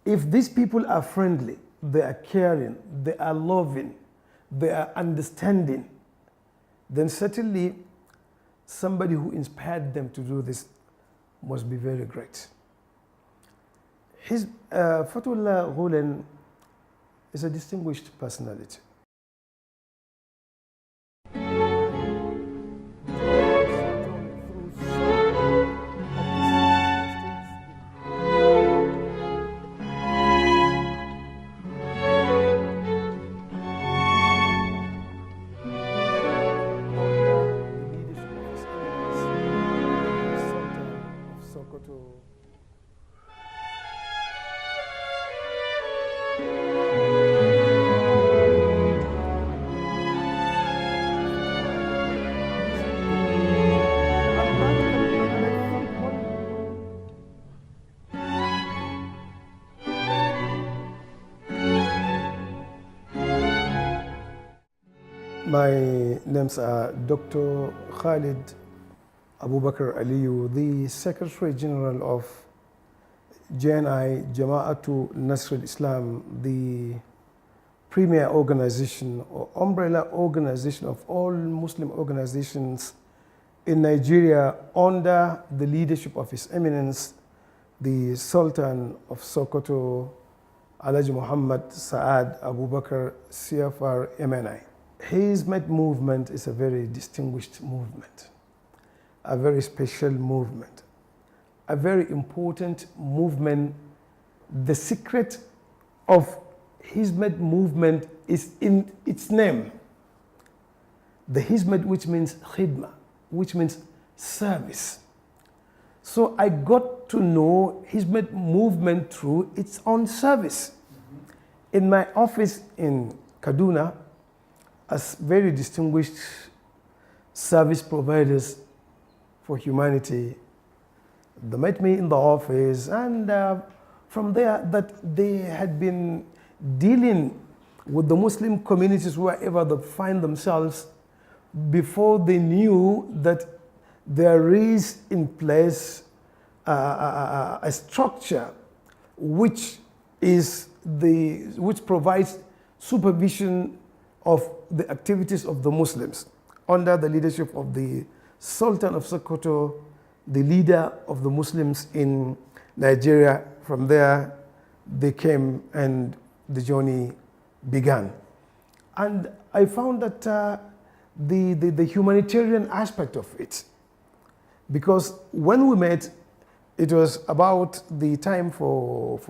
If these people are friendly, they are caring, they are loving, they are understanding, then certainly somebody who inspired them to do this must be very great. Fethullah Gulen is a distinguished personality. My names are Dr. Khalid Abubakar Aliyu, the Secretary General of JNI, Jama'atu Nasril Islam, the premier organization or umbrella organization of all Muslim organizations in Nigeria under the leadership of His Eminence, the Sultan of Sokoto, Alhaji Muhammad Saad Abubakar CFR MNI. Hizmet movement is a very distinguished movement, a very special movement, a very important movement. The secret of Hizmet movement is in its name. The Hizmet, which means khidma, which means service. So I got to know Hizmet movement through its own service. In my office in Kaduna, as very distinguished service providers for humanity, they met me in the office, and from there that they had been dealing with the Muslim communities wherever they find themselves before they knew that there is in place a structure which provides supervision of the activities of the Muslims under the leadership of the Sultan of Sokoto, the leader of the Muslims in Nigeria. From there, they came and the journey began. And I found that the humanitarian aspect of it, because when we met, it was about the time for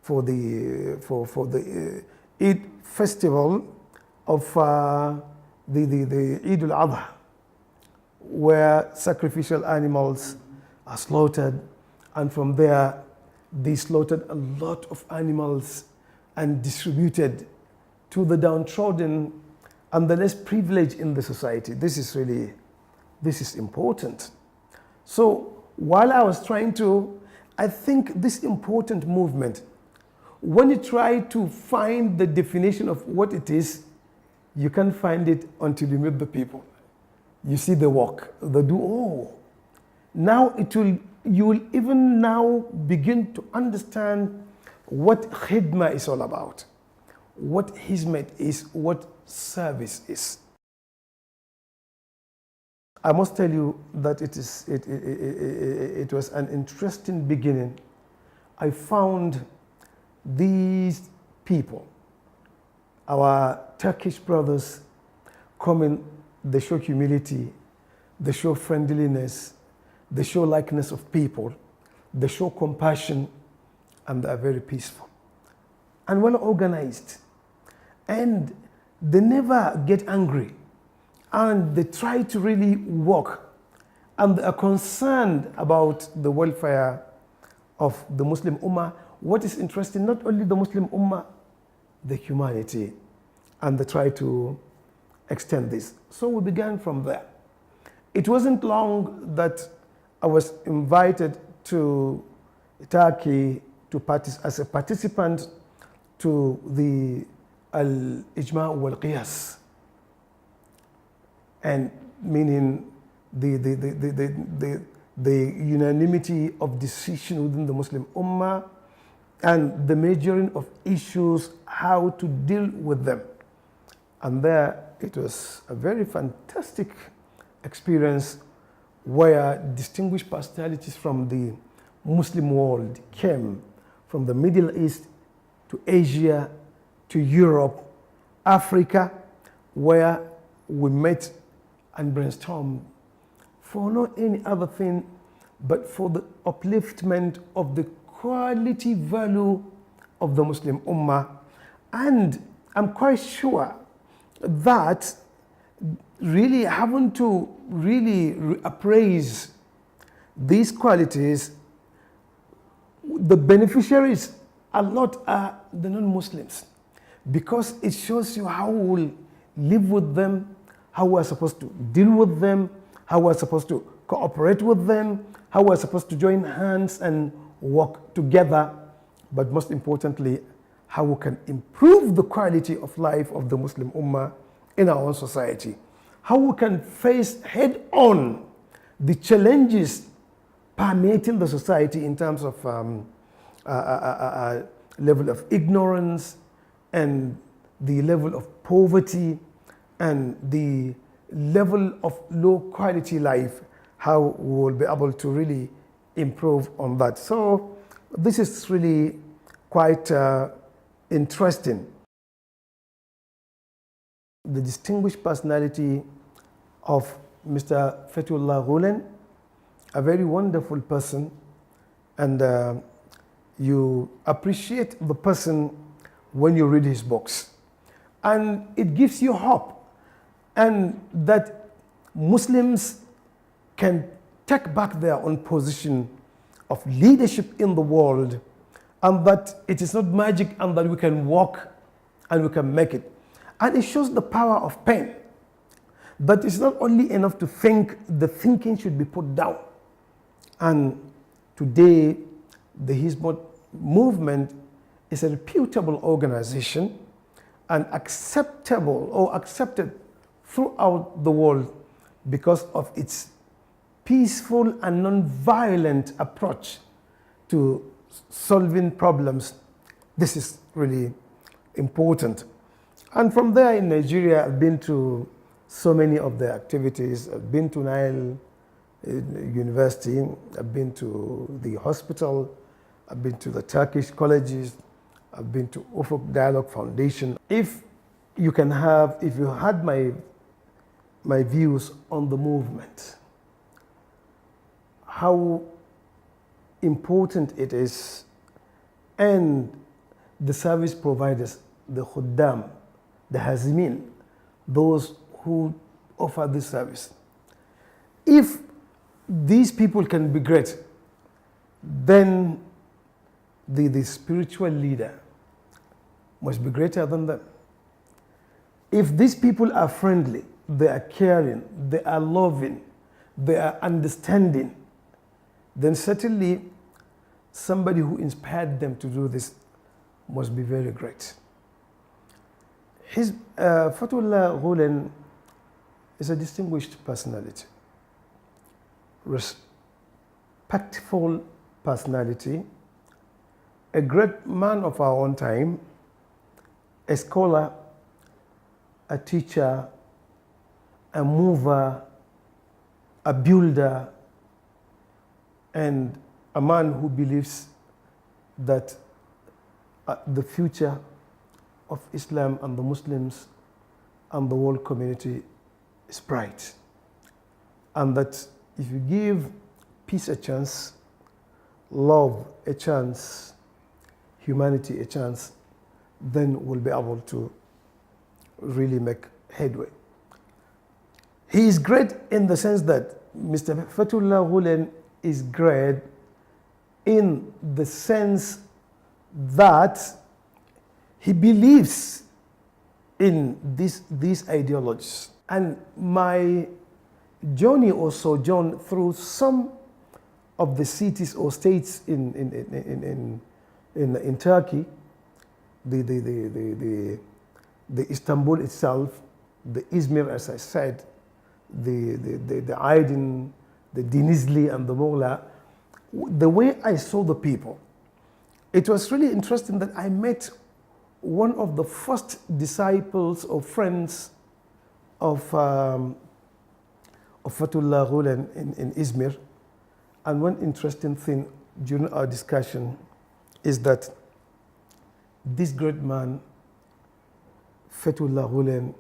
the Eid festival of the Eid al-Adha, where sacrificial animals are slaughtered, and from there they slaughtered a lot of animals and distributed to the downtrodden and the less privileged in the society. This is important. So while I was I think this important movement, when you try to find the definition of what it is, you can't find it until you meet the people. You see the work, they do. Oh, now you will even now begin to understand what khidma is all about, what hizmet is, what service is. I must tell you that it was an interesting beginning. I found these people, our Turkish brothers, coming, they show humility, they show friendliness, they show likeness of people, they show compassion, and they are very peaceful and well organized. And they never get angry, and they try to really work, and they are concerned about the welfare of the Muslim ummah. What is interesting, not only the Muslim ummah, the humanity, and they try to extend this. So we began from there. It wasn't long that I was invited to Turkey as a participant to the Al-Ijma' wal-Qiyas, and meaning the unanimity of decision within the Muslim Ummah and the majoring of issues, how to deal with them. And there it was a very fantastic experience where distinguished personalities from the Muslim world came from the Middle East to Asia to Europe, Africa, where we met and brainstormed for not any other thing but for the upliftment of the quality value of the Muslim Ummah. And I'm quite sure that really having to really appraise these qualities, the beneficiaries a lot are the non-Muslims, because it shows you how we will live with them, how we're supposed to deal with them, how we're supposed to cooperate with them, how we're supposed to join hands and work together, but most importantly, how we can improve the quality of life of the Muslim Ummah in our own society, how we can face head-on the challenges permeating the society in terms of level of ignorance and the level of poverty and the level of low quality life, how we will be able to really improve on that. So this is really quite interesting. The distinguished personality of Mr. Fethullah Gulen, a very wonderful person, and you appreciate the person when you read his books. And it gives you hope, and that Muslims can take back their own position of leadership in the world, and that it is not magic, and that we can walk and we can make it. And it shows the power of pen, that it's not only enough to think, the thinking should be put down. And today, the Hizmet movement is a reputable organization and acceptable or accepted throughout the world because of its peaceful and non-violent approach to solving problems. This is really important. And from there in Nigeria, I've been to so many of the activities. I've been to Nile University, I've been to the hospital, I've been to the Turkish colleges, I've been to Ufuk Dialogue Foundation. If you had my views on the movement, how important it is, and the service providers, the khuddam, the hazimin, those who offer this service. If these people can be great, then the spiritual leader must be greater than them. If these people are friendly, they are caring, they are loving, they are understanding, then certainly somebody who inspired them to do this must be very great. Fethullah Gulen is a distinguished personality, respectful personality, a great man of our own time, a scholar, a teacher, a mover, a builder, and a man who believes that the future of Islam and the Muslims and the world community is bright, and that if you give peace a chance, love a chance, humanity a chance, then we'll be able to really make headway. He is great in the sense that Mr. Fethullah Gulen is great in the sense that he believes in these ideologies. And my journey or sojourn through some of the cities or states in Turkey, the Istanbul itself, the Izmir, as I said, the Aydin, the Denizli and the Mughla, the way I saw the people it was really interesting that I met one of the first disciples or friends of Fethullah Gulen in Izmir. And one interesting thing during our discussion is that this great man, Fethullah Gulen,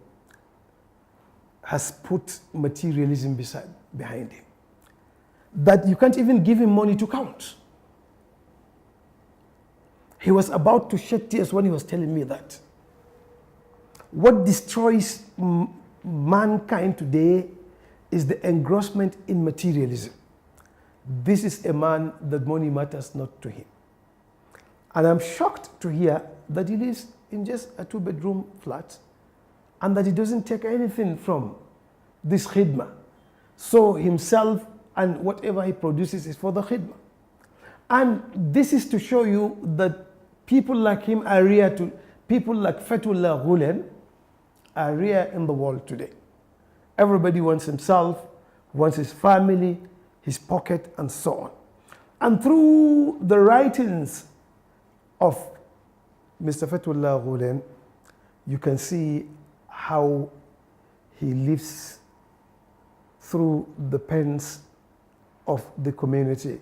has put materialism behind him. That you can't even give him money to count. He was about to shed tears when he was telling me that. What destroys mankind today is the engrossment in materialism. This is a man that money matters not to him. And I'm shocked to hear that he lives in just a 2-bedroom flat and that he doesn't take anything from this khidmah. So himself and whatever he produces is for the khidmah. And this is to show you that people like him are rare to, people like Fethullah Gulen are rare in the world today. Everybody wants himself, wants his family, his pocket, and so on. And through the writings of Mr. Fethullah Gulen, you can see how he lives through the pens of the community.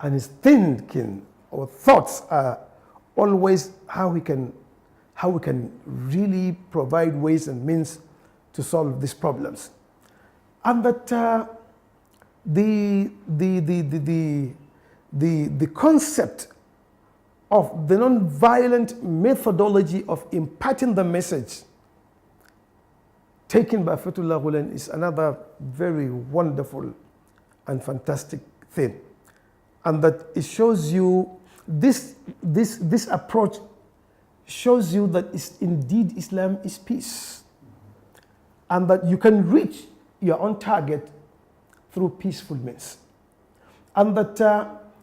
And his thinking or thoughts are always how we can really provide ways and means to solve these problems. And that the concept of the non-violent methodology of imparting the message taken by Fethullah Gulen is another very wonderful and fantastic thing. And that it shows you, this approach shows you that indeed Islam is peace. And that you can reach your own target through peaceful means. And that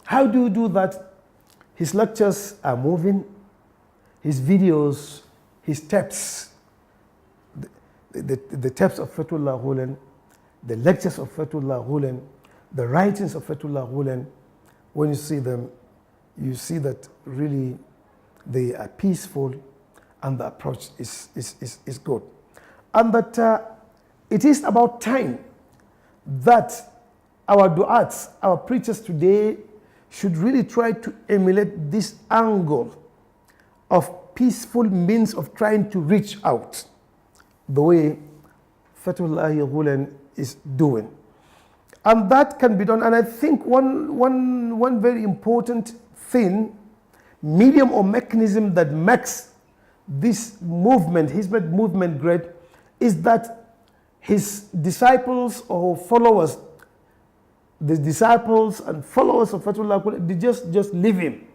how do you do that? His lectures are moving, his videos, his tapes, the tapes of Fethullah Gulen, the lectures of Fethullah Gulen, the writings of Fethullah Gulen, when you see them, you see that really they are peaceful and the approach is good. And that it is about time that our du'ats, our preachers today, should really try to emulate this angle of peaceful means of trying to reach out, the way Fethullah Gulen is doing. And that can be done. And I think one very important thing, medium or mechanism that makes this movement, Hizmet movement, great, is that his disciples or followers, the disciples and followers of Fethullah Gulen, they just leave him.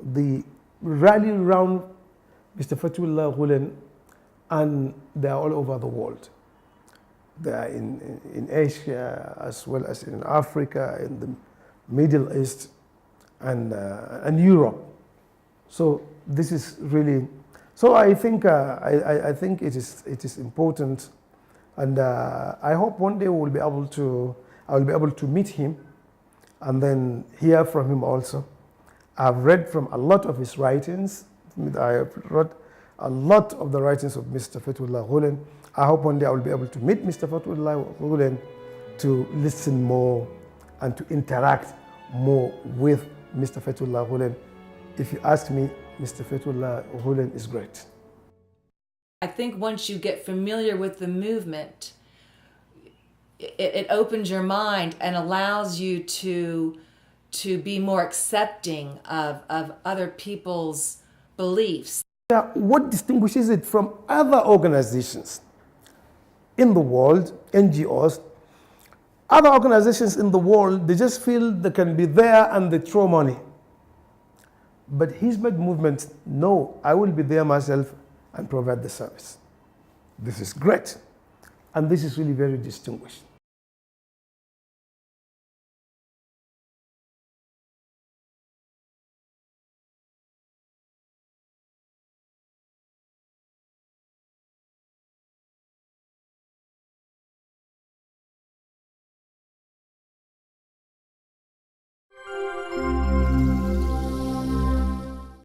They rally around Mr. Fethullah Gulen, and they are all over the world. They are in Asia as well as in Africa, in the Middle East, and Europe. So this is really. So I think I think it is important, and I hope one day I will be able to meet him, and then hear from him also. I've read from a lot of his writings. I have read a lot of the writings of Mr. Fethullah Gulen. I hope one day I will be able to meet Mr. Fethullah Gulen to listen more and to interact more with Mr. Fethullah Gulen. If you ask me, Mr. Fethullah Gulen is great. I think once you get familiar with the movement, it opens your mind and allows you to be more accepting of other people's beliefs. What distinguishes it from other organizations in the world, NGOs, other organizations in the world, they just feel they can be there and they throw money. But Hizmet movement, no, I will be there myself and provide the service. This is great. And this is really very distinguished.